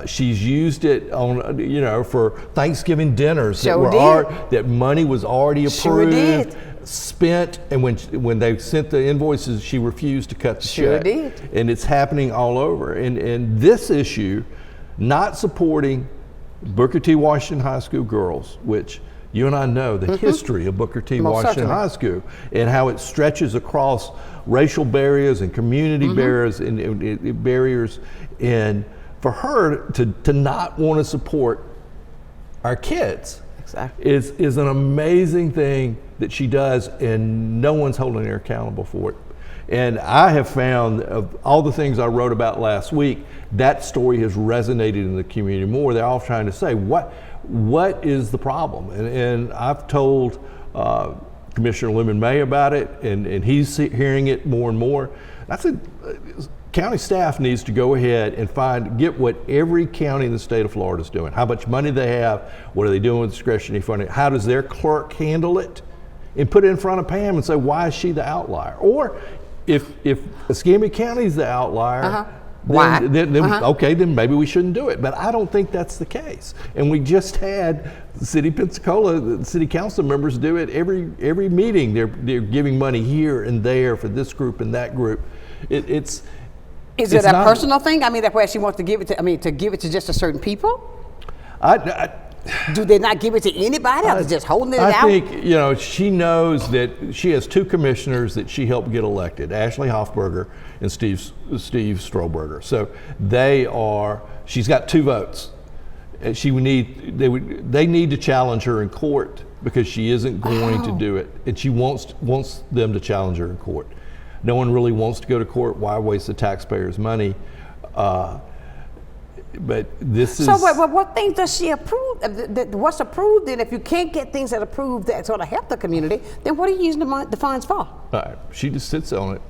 She's used it on, for Thanksgiving dinners that money was already approved, spent, and when they sent the invoices, she refused to cut the check. And it's happening all over. And this issue, not supporting Booker T. Washington High School girls, which you and I know the history of Booker T. Washington High School and how it stretches across racial barriers and community barriers and barriers. And for her to not want to support our kids is an amazing thing that she does, and no one's holding her accountable for it. And I have found, of all the things I wrote about last week, that story has resonated in the community more. They're all trying to say, what is the problem? And I've told Commissioner Lemon May about it, and he's hearing it more and more. I said, county staff needs to go ahead and get what every county in the state of Florida is doing. How much money they have, what are they doing with discretionary funding, how does their clerk handle it, and put it in front of Pam and say, why is she the outlier? Or if Escambia County is the outlier, then maybe we shouldn't do it. But I don't think that's the case. And we just had the City of Pensacola, the city council members do it every meeting. They're giving money here and there for this group and that group. Is it a personal thing? I mean, that's why she wants to give it to, to give it to just a certain people? Do they not give it to anybody? Or just holding it out? I think, she knows that she has 2 commissioners that she helped get elected, Ashley Hoffberger and Steve Strohberger. So she's got 2 votes. And they need to challenge her in court because she isn't going to do it. And she wants them to challenge her in court. No one really wants to go to court. Why waste the taxpayers' money? But this is... So what things does she approve? What's approved? And if you can't get things that approved that sort of help the community, then what are you using the funds for? She just sits on it.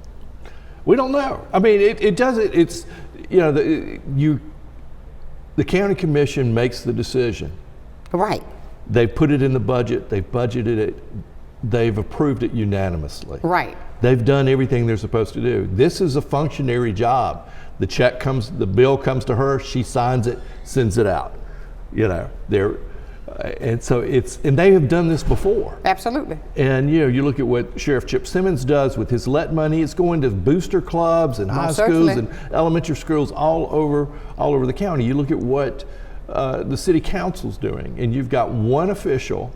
We don't know. I mean, it doesn't, it's, you know, the county commission makes the decision. Right. They put it in the budget, they've budgeted it, they've approved it unanimously. Right. They've done everything they're supposed to do. This is a functionary job. The check comes, the bill comes to her, she signs it, sends it out. You know, and so and they have done this before. Absolutely. And you know, you look at what Sheriff Chip Simmons does with his LET money. It's going to booster clubs and high schools and elementary schools all over the county. You look at what the city council's doing, and you've got one official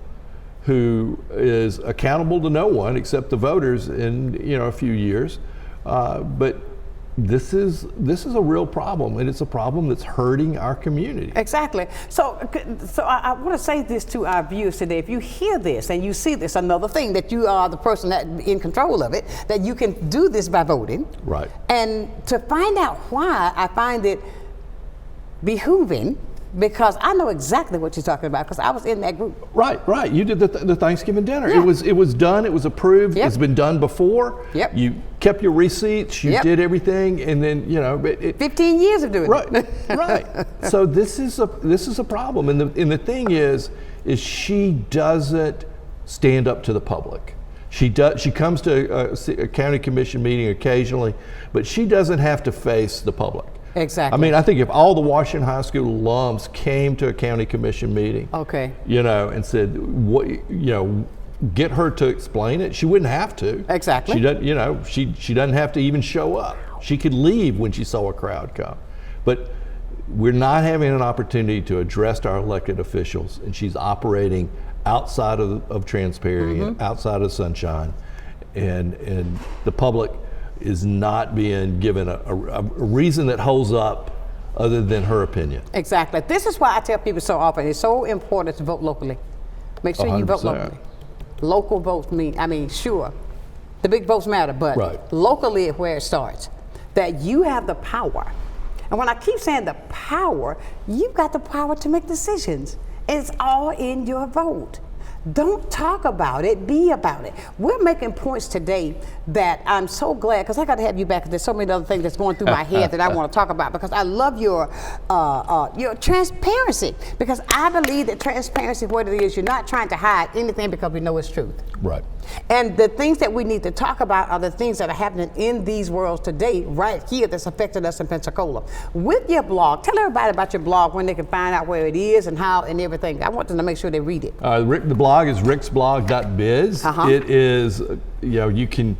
who is accountable to no one except the voters in a few years. But this is a real problem, and it's a problem that's hurting our community. Exactly. So I want to say this to our viewers today. If you hear this and you see this, another thing that you are the person that in control of it, that you can do this by voting. Right. And to find out why, I find it behooving, because I know exactly what you're talking about, because I was in that group. Right. You did the Thanksgiving dinner. Yeah. It was done. It was approved. Yep. It's been done before. Yep. You kept your receipts. You did everything, and then 15 years of doing it. Right. So this is a problem, and the thing is she doesn't stand up to the public. She comes to a county commission meeting occasionally, but she doesn't have to face the public. Exactly. I mean, I think if all the Washington High School alums came to a county commission meeting, and said, get her to explain it, she wouldn't have to. Exactly. She doesn't, she doesn't have to even show up. She could leave when she saw a crowd come. But we're not having an opportunity to address our elected officials, and she's operating outside of transparency, outside of Sonshine, and the public is not being given a reason that holds up other than her opinion. Exactly. This is why I tell people so often, it's so important to vote locally. Make sure you vote locally. Local votes sure, the big votes matter, but locally is where it starts. That you have the power. And when I keep saying the power, you've got the power to make decisions. It's all in your vote. Don't talk about it, be about it. We're making points today that I'm so glad, because I got to have you back. There's so many other things that's going through my head that I want to talk about, because I love your transparency, because I believe that transparency is what it is. You're not trying to hide anything because we know it's truth. Right. And the things that we need to talk about are the things that are happening in these worlds today, right here, that's affecting us in Pensacola. With your blog, tell everybody about your blog, when they can find out where it is and how and everything. I want them to make sure they read it. The blog is ricksblog.biz. It is, you can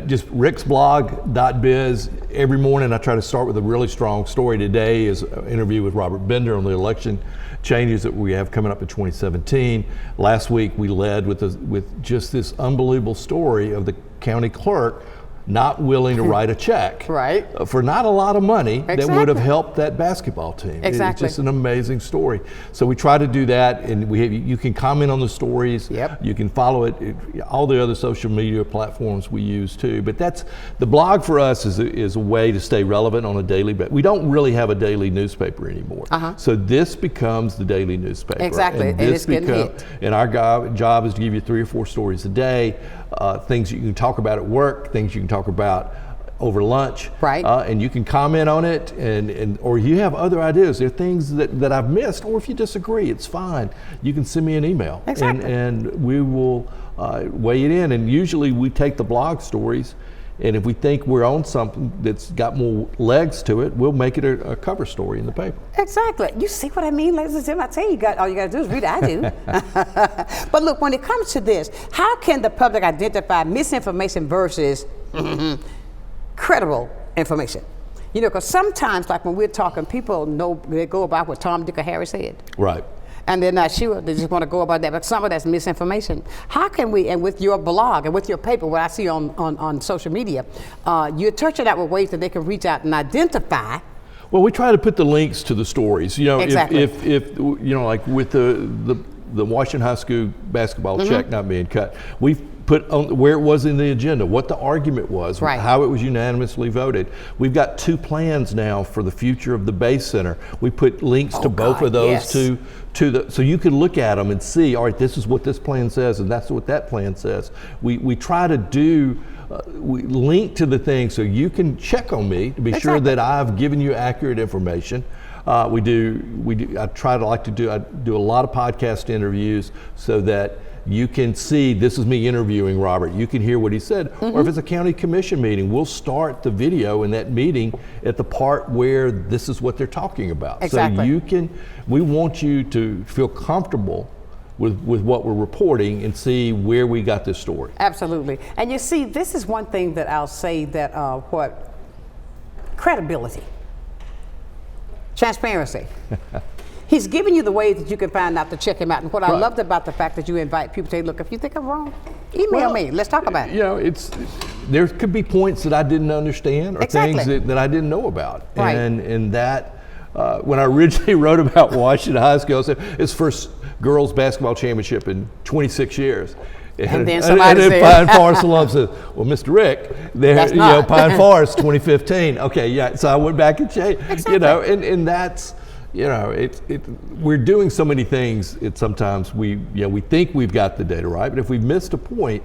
just ricksblog.biz. Every morning I try to start with a really strong story. Today is an interview with Robert Bender on the election changes that we have coming up in 2017. Last week we led with just this unbelievable story of the county clerk not willing to write a check for not a lot of money that would have helped that basketball team. Exactly. It's just an amazing story. So we try to do that, and you can comment on the stories. You can follow it, all the other social media platforms we use too. But the blog for us is a way to stay relevant on a daily basis. We don't really have a daily newspaper anymore. So this becomes the daily newspaper. Exactly, and it's getting hit. And our job is to give you 3 or 4 stories a day, things you can talk about at work, things you can talk about over lunch, and you can comment on it, or you have other ideas. There are things that I've missed, or if you disagree, it's fine. You can send me an email, and we will weigh it in. And usually we take the blog stories, and if we think we're on something that's got more legs to it, we'll make it a cover story in the paper. Exactly. You see what I mean, ladies and gentlemen? I tell you, all you got to do is read it. I do. But look, when it comes to this, how can the public identify misinformation versus credible information? Because sometimes, like when we're talking, people know, they go about what Tom, Dick, or Harry said. Right. And they're not sure, they just want to go about that, but some of that's misinformation. How can we, and with your blog and with your paper, what I see on social media, you're touching out with ways that they can reach out and identify. Well, we try to put the links to the stories. Exactly. If like with the the Washington High School basketball check not being cut. We've put on where it was in the agenda, what the argument was, how it was unanimously voted. We've got 2 plans now for the future of the Base Center. We put links to both of those so you can look at them and see, all right, this is what this plan says and that's what that plan says. We try to do, we link to the things so you can check on me to be sure that I've given you accurate information. I do a lot of podcast interviews so that you can see, this is me interviewing Robert, you can hear what he said. Or if it's a county commission meeting, we'll start the video in that meeting at the part where this is what they're talking about. So we want you to feel comfortable with what we're reporting and see where we got this story. Absolutely. And you see, this is one thing that I'll say that credibility, transparency. He's giving you the ways that you can find out to check him out. And what I loved about the fact that you invite people to say, look, if you think I'm wrong, email me. Let's talk about it. You know, there could be points that I didn't understand or things that I didn't know about. Right. And that, when I originally wrote about Washington High School, I said, it's first girls basketball championship in 26 years. And then Pine Forest alum says, well, Mr. Rick, Pine Forest 2015. Okay, so I went back and changed, and that's, we're doing so many things. Sometimes we think we've got the data right, but if we've missed a point,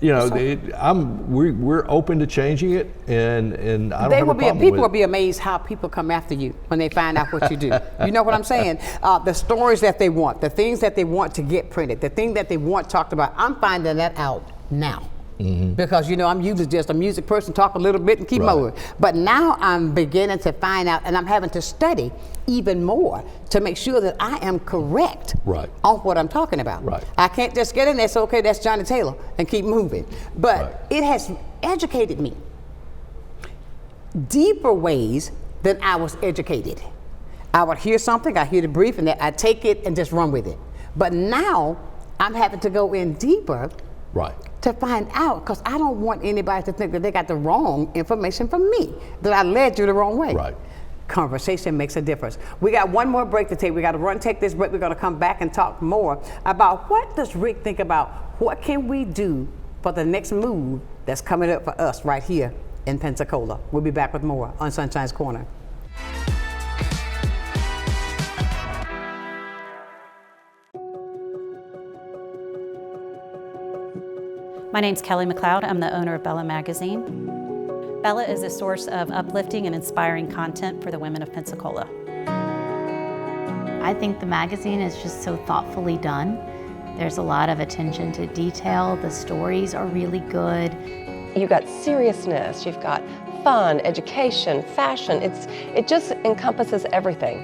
we're open to changing it, and I don't have a problem with it. People will be amazed how people come after you when they find out what you do. You know what I'm saying? The stories that they want, the things that they want to get printed, the thing that they want talked about. I'm finding that out now. Because I'm usually just a music person, talk a little bit and keep moving. But now I'm beginning to find out, and I'm having to study even more to make sure that I am correct on what I'm talking about. I can't just get in there and say, okay, that's Johnny Taylor, and keep moving. But it has educated me deeper ways than I was educated. I would hear something, I hear the brief, and I take it and just run with it. But now I'm having to go in deeper to find out, because I don't want anybody to think that they got the wrong information from me, that I led you the wrong way. Conversation makes a difference. We got one more break to take. We got to take this break. We're going to come back and talk more about what does Rick think about what can we do for the next move that's coming up for us right here in Pensacola. We'll be back with more on Sunshine's Corner. My name's Kelly McLeod. I'm the owner of Bella Magazine. Bella is a source of uplifting and inspiring content for the women of Pensacola. I think the magazine is just so thoughtfully done. There's a lot of attention to detail. The stories are really good. You've got seriousness, you've got fun, education, fashion. It just encompasses everything.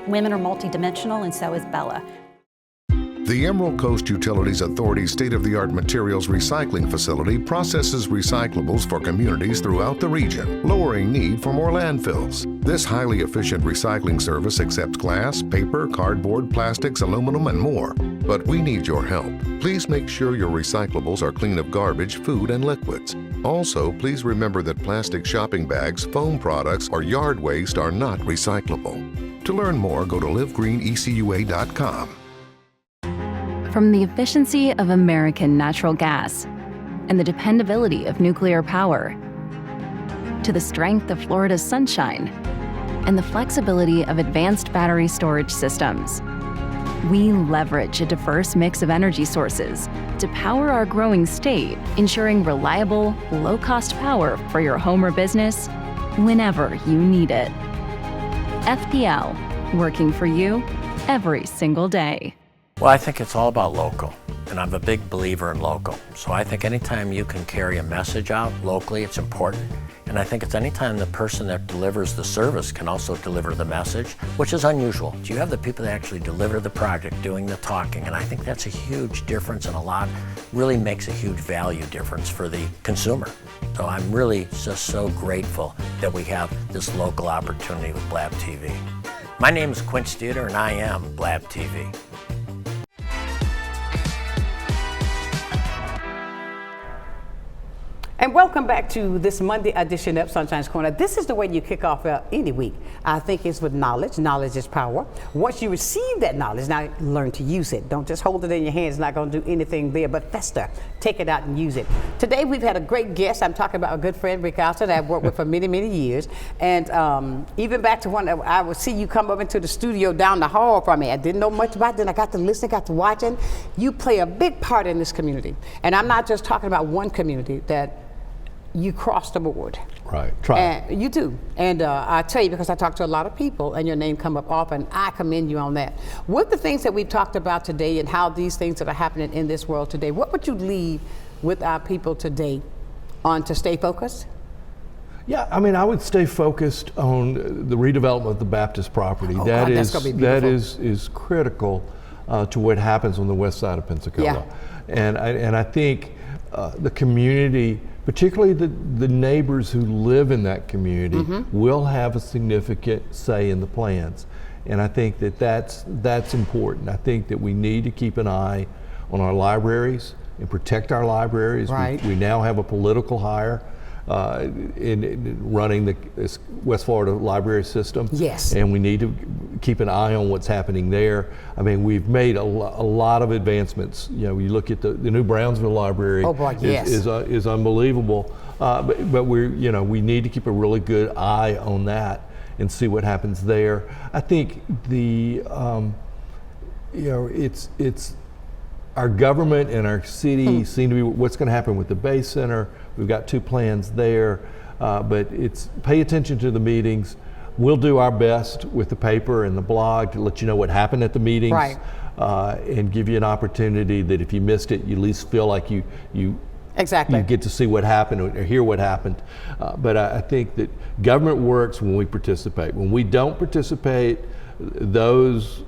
Women are multidimensional, and so is Bella. The Emerald Coast Utilities Authority's state-of-the-art materials recycling facility processes recyclables for communities throughout the region, lowering need for more landfills. This highly efficient recycling service accepts glass, paper, cardboard, plastics, aluminum, and more. But we need your help. Please make sure your recyclables are clean of garbage, food, and liquids. Also, please remember that plastic shopping bags, foam products, or yard waste are not recyclable. To learn more, go to livegreenecua.com. From the efficiency of American natural gas and the dependability of nuclear power, to the strength of Florida's sunshine and the flexibility of advanced battery storage systems, we leverage a diverse mix of energy sources to power our growing state, ensuring reliable, low-cost power for your home or business whenever you need it. FPL, working for you every single day. Well, I think it's all about local, and I'm a big believer in local. So I think anytime you can carry a message out locally, it's important. And I think it's anytime the person that delivers the service can also deliver the message, which is unusual. You have the people that actually deliver the project doing the talking, and I think that's a huge difference, and really makes a huge value difference for the consumer. So I'm really just so grateful that we have this local opportunity with Blab TV. My name is Quint Studer, and I am Blab TV. And welcome back to this Monday edition of Sunshine's Corner. This is the way you kick off any week. I think it's with knowledge. Knowledge is power. Once you receive that knowledge, now learn to use it. Don't just hold it in your hands. It's not going to do anything there, but fester. Take it out and use it. Today we've had a great guest. I'm talking about a good friend, Rick Outzen, that I've worked with for many, many years. And even back to when I would see you come up into the studio down the hall from me. I didn't know much about it. Then I got to listen, got to watching. You play a big part in this community. And I'm not just talking about one community that you cross the board. Right, try. And you do. And I tell you, because I talk to a lot of people and your name come up often, I commend you on that. What the things that we've talked about today and how these things that are happening in this world today, what would you leave with our people today on to stay focused? Yeah, I mean, I would stay focused on the redevelopment of the Baptist property. Oh, that God, is that's gonna be beautiful. is critical to what happens on the west side of Pensacola. Yeah. And I think the community, particularly the neighbors who live in that community, will have a significant say in the plans. And I think that's important. I think that we need to keep an eye on our libraries and protect our libraries. Right. We now have a political hire in running the West Florida library system. Yes. And we need to keep an eye on what's happening there. I mean, we've made a lot of advancements. You know, you look at the new Brownsville Library. Oh boy, yes. is unbelievable. But we need to keep a really good eye on that and see what happens there. I think it's our government and our city seem to be what's going to happen with the Bay Center. We've got 2 plans there, but it's pay attention to the meetings. We'll do our best with the paper and the blog to let you know what happened at the meetings, right. And give you an opportunity that if you missed it, you at least feel like you exactly. You get to see what happened or hear what happened. But I think that government works when we participate. When we don't participate, those,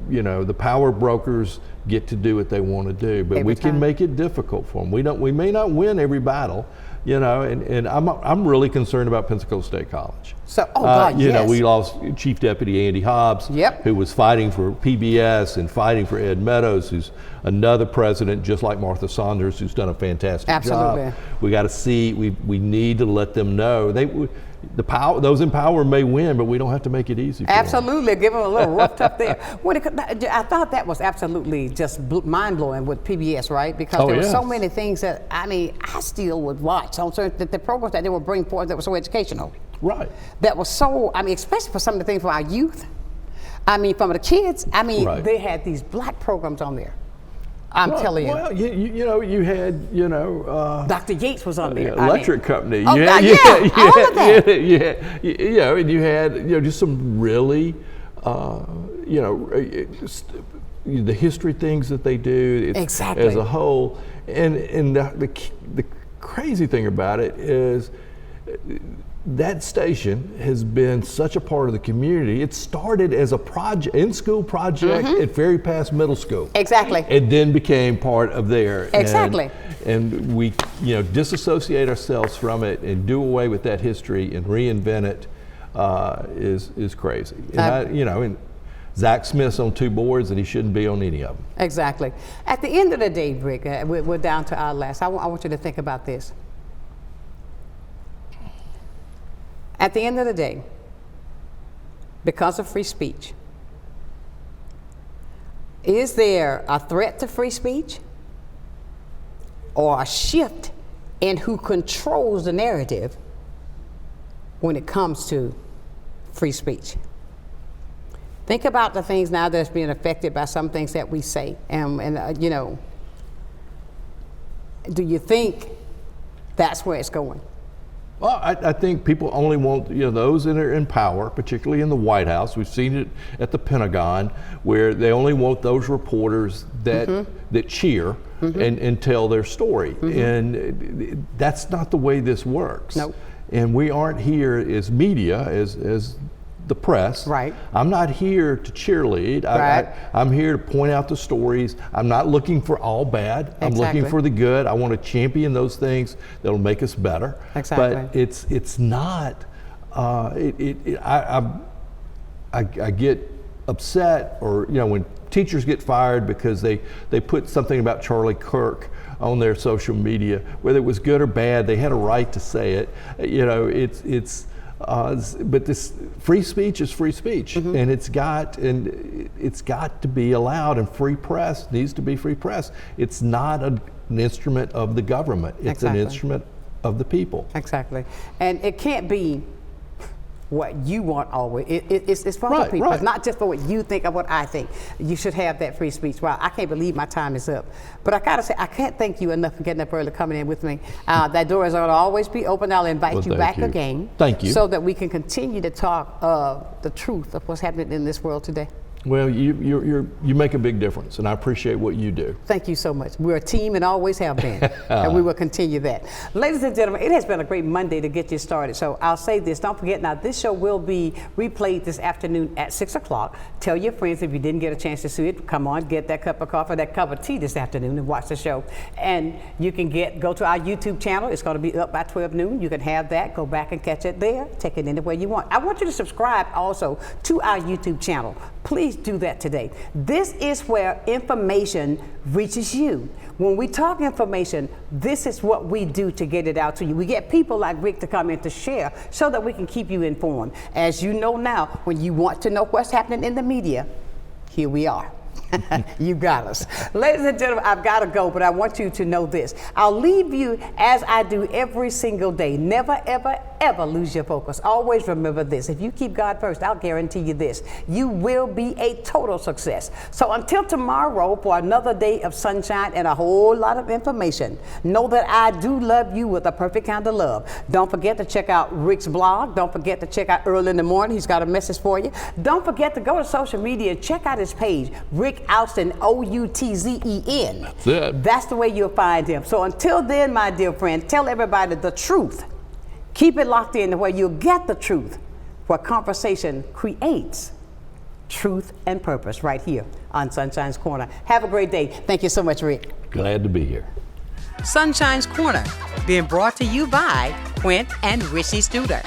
the power brokers get to do what they want to do, but we can make it difficult for them. We may not win every battle, and I'm really concerned about Pensacola State College. So, God, yes. We lost Chief Deputy Andy Hobbs, who was fighting for PBS and fighting for Ed Meadows, who's another president, just like Martha Saunders, who's done a fantastic job. We got to see, we need to let them know those in power may win, but we don't have to make it easy for Absolutely, give them a little rough tough there. I thought that was absolutely just mind-blowing with PBS, right? Because there were so many things that, I still would watch on certain the programs that they would bring forward that were so educational. Right. That was so, especially for some of the things for our youth. From the kids, they had these black programs on there. I'm telling you. Well, you had, Dr. Yates was on there. Electric company. All of that. And you had, just some really, the history things that they do. Exactly. As a whole, and the crazy thing about it is, that station has been such a part of the community. It started as a project, in-school project at Ferry Pass Middle School. Exactly. And then became part of there. Exactly. And we, disassociate ourselves from it and do away with that history and reinvent it is crazy. And and Zach Smith's on 2 boards and he shouldn't be on any of them. Exactly. At the end of the day, Rick, we're down to our last. I want you to think about this. At the end of the day, because of free speech, is there a threat to free speech or a shift in who controls the narrative when it comes to free speech? Think about the things now that's being affected by some things that we say. Do you think that's where it's going? Well, I think people only want, those that are in power, particularly in the White House. We've seen it at the Pentagon, where they only want those reporters that cheer and tell their story. And that's not the way this works. Nope. And we aren't here as media, as the press. Right. I'm not here to cheerlead. Right. I'm here to point out the stories. I'm not looking for all bad. I'm looking for the good. I want to champion those things that'll make us better. Exactly. But it's not. I get upset, or when teachers get fired because they put something about Charlie Kirk on their social media, whether it was good or bad. They had a right to say it. You know, but this free speech is free speech, and it's got to be allowed. And free press needs to be free press. It's not an instrument of the government. It's an instrument of the people. Exactly, and it can't be what you want always. It's for other people. It's not just for what you think or what I think. You should have that free speech. Wow, I can't believe my time is up. But I gotta say, I can't thank you enough for getting up early, coming in with me. That door is going to always be open. I'll invite you back again. Thank you. So that we can continue to talk the truth of what's happening in this world today. Well, you make a big difference, and I appreciate what you do. Thank you so much. We're a team and always have been, and we will continue that. Ladies and gentlemen, it has been a great Monday to get you started. So I'll say this, don't forget now, this show will be replayed this afternoon at 6 o'clock. Tell your friends if you didn't get a chance to see it, come on, get that cup of coffee, that cup of tea this afternoon and watch the show. And you can go to our YouTube channel. It's going to be up by 12 noon. You can have that, go back and catch it there, take it anywhere you want. I want you to subscribe also to our YouTube channel. Please do that today. This is where information reaches you. When we talk information, this is what we do to get it out to you. We get people like Rick to come in to share so that we can keep you informed. As you know now, when you want to know what's happening in the media, here we are. You got us. Ladies and gentlemen, I've got to go, but I want you to know this. I'll leave you as I do every single day. Never, ever, ever lose your focus. Always remember this. If you keep God first, I'll guarantee you this. You will be a total success. So until tomorrow for another day of sunshine and a whole lot of information, know that I do love you with a perfect kind of love. Don't forget to check out Rick's blog. Don't forget to check out Early in the Morning. He's got a message for you. Don't forget to go to social media and check out his page, Rick Outzen, Outzen. That's it. That's the way you'll find him. So until then, my dear friend, tell everybody the truth. Keep it locked in where you'll get the truth, where conversation creates truth and purpose right here on Sunshine's Corner. Have a great day. Thank you so much, Rick. Glad to be here. Sunshine's Corner, being brought to you by Quint and Richie Studer.